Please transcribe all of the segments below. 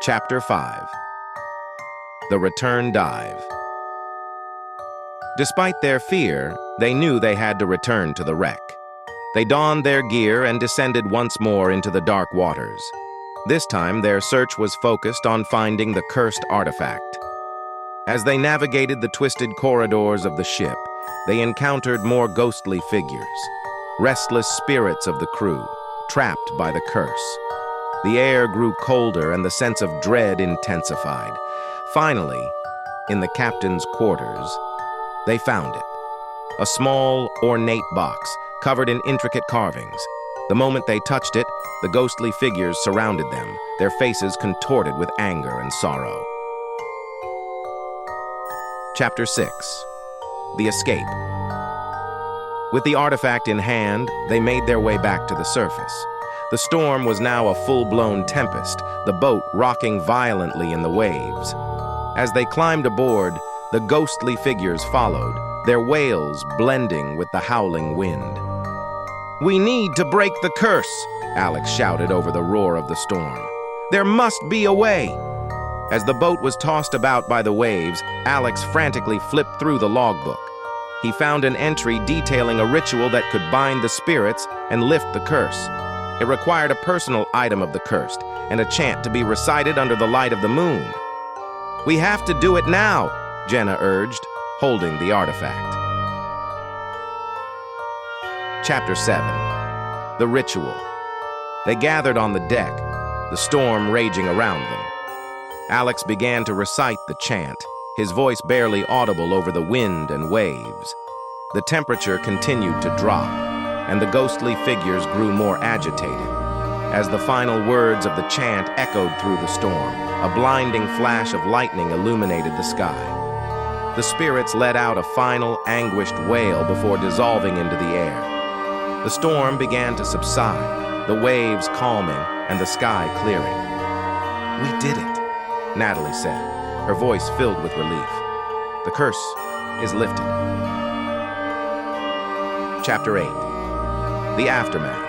Chapter 5. The Return Dive. Despite their fear, they knew they had to return to the wreck. They donned their gear and descended once more into the dark waters. This time, their search was focused on finding the cursed artifact. As they navigated the twisted corridors of the ship, they encountered more ghostly figures, restless spirits of the crew, trapped by the curse. The air grew colder and the sense of dread intensified. Finally, in the captain's quarters, they found it. A small, ornate box covered in intricate carvings. The moment they touched it, the ghostly figures surrounded them, their faces contorted with anger and sorrow. Chapter 6. The Escape. With the artifact in hand, they made their way back to the surface. The storm was now a full-blown tempest, the boat rocking violently in the waves. As they climbed aboard, the ghostly figures followed, their wails blending with the howling wind. "We need to break the curse," Alex shouted over the roar of the storm. "There must be a way." As the boat was tossed about by the waves, Alex frantically flipped through the logbook. He found an entry detailing a ritual that could bind the spirits and lift the curse. It required a personal item of the cursed and a chant to be recited under the light of the moon. "We have to do it now," Jenna urged, holding the artifact. Chapter 7. The Ritual. They gathered on the deck, the storm raging around them. Alex began to recite the chant, his voice barely audible over the wind and waves. The temperature continued to drop, and the ghostly figures grew more agitated. As the final words of the chant echoed through the storm, a blinding flash of lightning illuminated the sky. The spirits let out a final, anguished wail before dissolving into the air. The storm began to subside, the waves calming and the sky clearing. "We did it," Natalie said, her voice filled with relief. "The curse is lifted." Chapter 8. The Aftermath.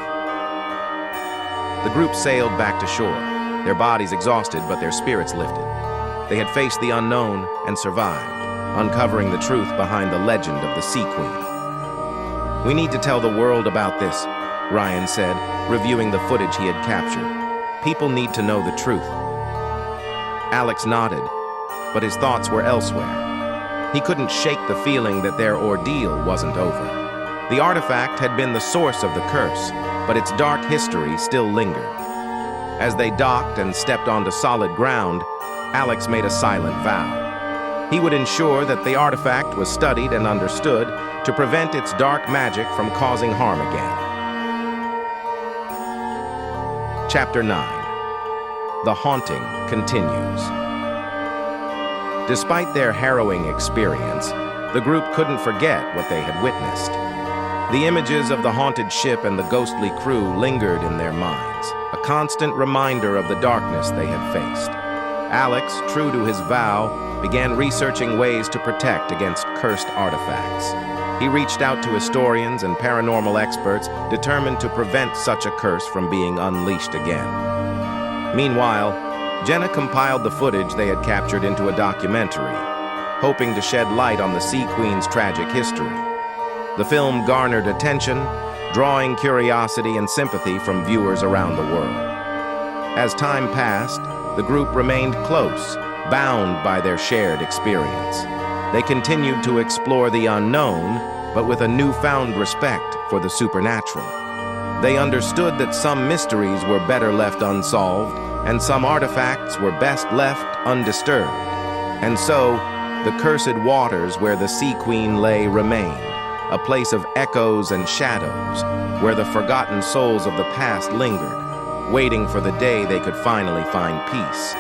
The group sailed back to shore, their bodies exhausted but their spirits lifted. They had faced the unknown and survived, uncovering the truth behind the legend of the Sea Queen. "We need to tell the world about this," Ryan said, reviewing the footage he had captured. "People need to know the truth." Alex nodded, but his thoughts were elsewhere. He couldn't shake the feeling that their ordeal wasn't over. The artifact had been the source of the curse, but its dark history still lingered. As they docked and stepped onto solid ground, Alex made a silent vow. He would ensure that the artifact was studied and understood to prevent its dark magic from causing harm again. Chapter 9. The Haunting continues. Despite their harrowing experience, the group couldn't forget what they had witnessed. The images of the haunted ship and the ghostly crew lingered in their minds, a constant reminder of the darkness they had faced. Alex, true to his vow, began researching ways to protect against cursed artifacts. He reached out to historians and paranormal experts determined to prevent such a curse from being unleashed again. Meanwhile, Jenna compiled the footage they had captured into a documentary, hoping to shed light on the Sea Queen's tragic history. The film garnered attention, drawing curiosity and sympathy from viewers around the world. As time passed, the group remained close, bound by their shared experience. They continued to explore the unknown, but with a newfound respect for the supernatural. They understood that some mysteries were better left unsolved, and some artifacts were best left undisturbed. And so, the cursed waters where the Sea Queen lay remained, a place of echoes and shadows, where the forgotten souls of the past lingered, waiting for the day they could finally find peace.